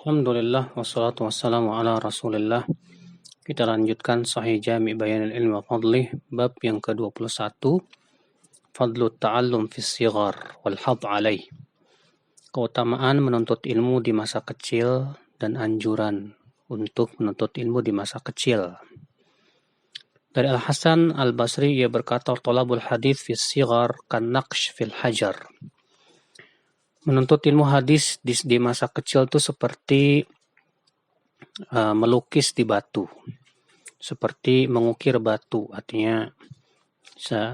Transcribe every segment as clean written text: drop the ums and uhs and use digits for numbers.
Alhamdulillah wassalatu wassalamu ala Rasulillah. Kita lanjutkan Sahih Jami' Bayanil Ilmi wa Fadlih, bab yang ke-21, Fadlu Ta'allum fis Sighar wal Hadd 'alaih. Keutamaan menuntut ilmu di masa kecil dan anjuran untuk menuntut ilmu di masa kecil. Dari Al-Hasan Al-Basri ia berkata, "Talabul hadits fis sighar kan naqsh fil hajar." Menuntut ilmu hadis di masa kecil itu seperti melukis di batu, seperti mengukir batu, artinya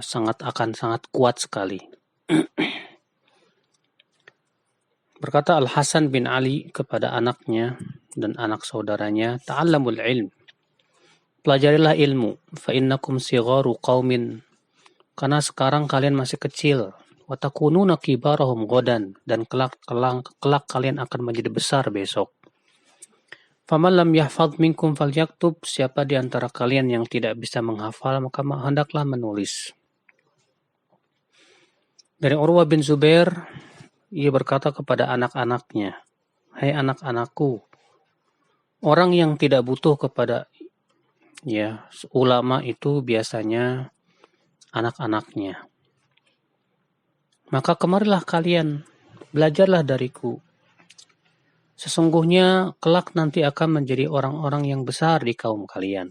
sangat kuat sekali. Berkata Al-Hasan bin Ali kepada anaknya dan anak saudaranya, "Ta'allamul ilm." Pelajarilah ilmu, fa innakum sigharu qaumin. Karena sekarang kalian masih kecil. Wa takununa kibarahum ghadan, dan kelak kalian akan menjadi besar besok. Faman lam yahfadz minkum falyaktub. Siapa di antara kalian yang tidak bisa menghafal, maka hendaklah menulis. Dari Urwah bin Zubair, ia berkata kepada anak-anaknya, "Hai anak-anakku, orang yang tidak butuh kepada ulama itu biasanya anak-anaknya. Maka kemarilah kalian, belajarlah dariku. Sesungguhnya kelak nanti akan menjadi orang-orang yang besar di kaum kalian.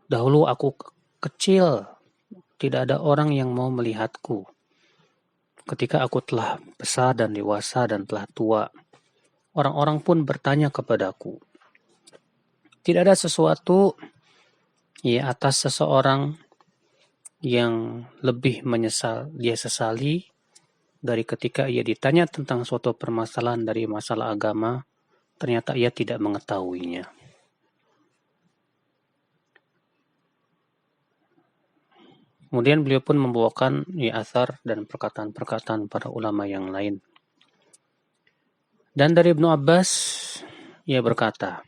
Dahulu aku kecil, tidak ada orang yang mau melihatku. Ketika aku telah besar dan dewasa dan telah tua, orang-orang pun bertanya kepadaku. Tidak ada sesuatu atas seseorang yang lebih dia sesali dari ketika ia ditanya tentang suatu permasalahan dari masalah agama, ternyata ia tidak mengetahuinya." Kemudian beliau pun membawakan athar dan perkataan-perkataan para ulama yang lain. Dan dari Ibnu Abbas, ia berkata,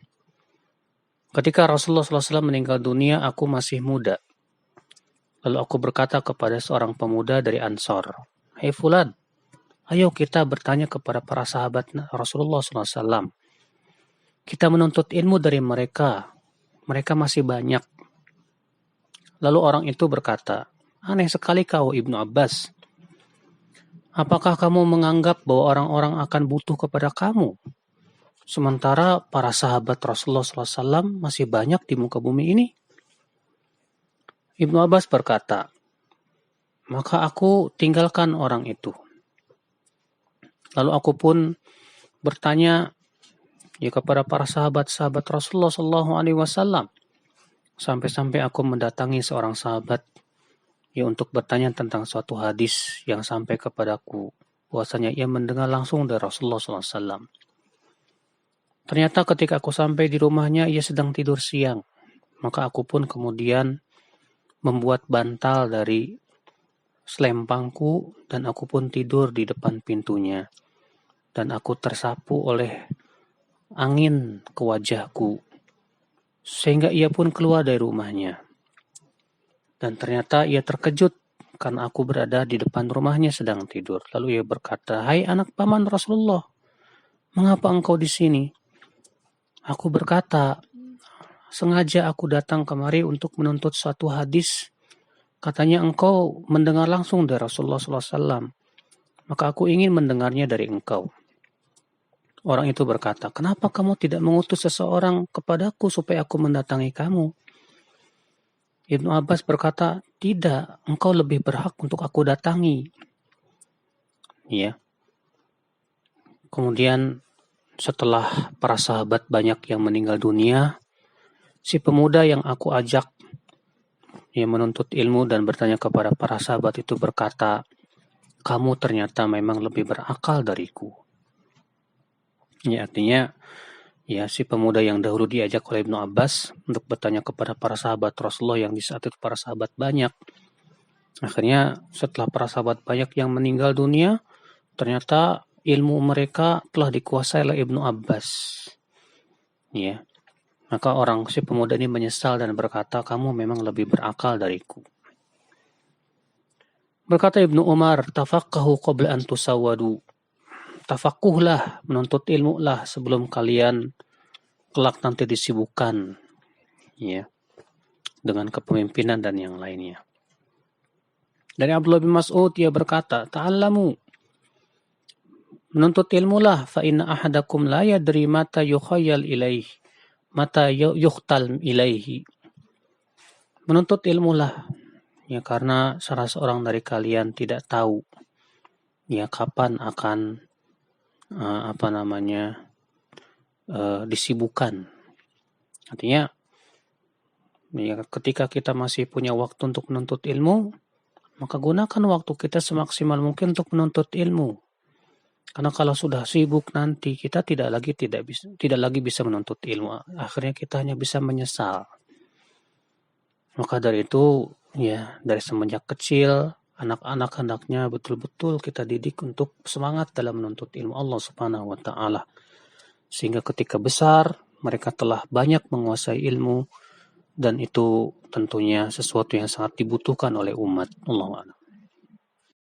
"Ketika Rasulullah SAW meninggal dunia, aku masih muda. Lalu aku berkata kepada seorang pemuda dari Ansor, 'Hai Fulan, ayo kita bertanya kepada para sahabat Rasulullah SAW. Kita menuntut ilmu dari mereka. Mereka masih banyak.' Lalu orang itu berkata, 'Aneh sekali kau Ibnu Abbas. Apakah kamu menganggap bahwa orang-orang akan butuh kepada kamu? Sementara para sahabat Rasulullah SAW masih banyak di muka bumi ini?' Ibnu Abbas berkata, 'Maka aku tinggalkan orang itu. Lalu aku pun bertanya kepada para sahabat-sahabat Rasulullah SAW, sampai-sampai aku mendatangi seorang sahabat untuk bertanya tentang suatu hadis yang sampai kepadaku, bahwasanya ia mendengar langsung dari Rasulullah SAW. Ternyata ketika aku sampai di rumahnya, ia sedang tidur siang. Maka aku pun kemudian membuat bantal dari selempangku dan aku pun tidur di depan pintunya. Dan aku tersapu oleh angin ke wajahku, sehingga ia pun keluar dari rumahnya. Dan ternyata ia terkejut karena aku berada di depan rumahnya sedang tidur. Lalu ia berkata, 'Hai anak paman Rasulullah, mengapa engkau di sini?' Aku berkata, 'Sengaja aku datang kemari untuk menuntut suatu hadis. Katanya engkau mendengar langsung dari Rasulullah SAW. Maka aku ingin mendengarnya dari engkau.' Orang itu berkata, 'Kenapa kamu tidak mengutus seseorang kepadaku supaya aku mendatangi kamu?' Ibnu Abbas berkata, 'Tidak, engkau lebih berhak untuk aku datangi.' Kemudian setelah para sahabat banyak yang meninggal dunia, si pemuda yang aku ajak menuntut ilmu dan bertanya kepada para sahabat itu berkata, 'Kamu ternyata memang lebih berakal dariku.' Artinya si pemuda yang dahulu diajak oleh Ibnu Abbas untuk bertanya kepada para sahabat Rasulullah yang di saat itu para sahabat banyak. Akhirnya setelah para sahabat banyak yang meninggal dunia, ternyata ilmu mereka telah dikuasai oleh Ibnu Abbas. Maka si pemuda ini menyesal dan berkata, 'Kamu memang lebih berakal dariku.' Berkata Ibnu Umar, 'Tafaqahu qabla an tusawwadu.' tafakuhlah, menuntut ilmu lah sebelum kalian kelak nanti disibukkan ya dengan kepemimpinan dan yang lainnya. Dari Abdullah bin Mas'ud ia berkata, ta'allamu, menuntut ilmu lah, fa inna ahadakum la yadri mata yukhayyal ilaih, mata yukhtal ilaihi. Menuntut ilmu lah, ya karena salah seorang dari kalian tidak tahu ya kapan akan disibukkan. Artinya ya, ketika kita masih punya waktu untuk menuntut ilmu, maka gunakan waktu kita semaksimal mungkin untuk menuntut ilmu. Karena kalau sudah sibuk nanti kita tidak lagi bisa menuntut ilmu. Akhirnya kita hanya bisa menyesal. Maka dari itu ya dari semenjak kecil anak-anak hendaknya betul-betul kita didik untuk semangat dalam menuntut ilmu Allah Subhanahu wa taala. Sehingga ketika besar mereka telah banyak menguasai ilmu dan itu tentunya sesuatu yang sangat dibutuhkan oleh umat. Allahu a'lam.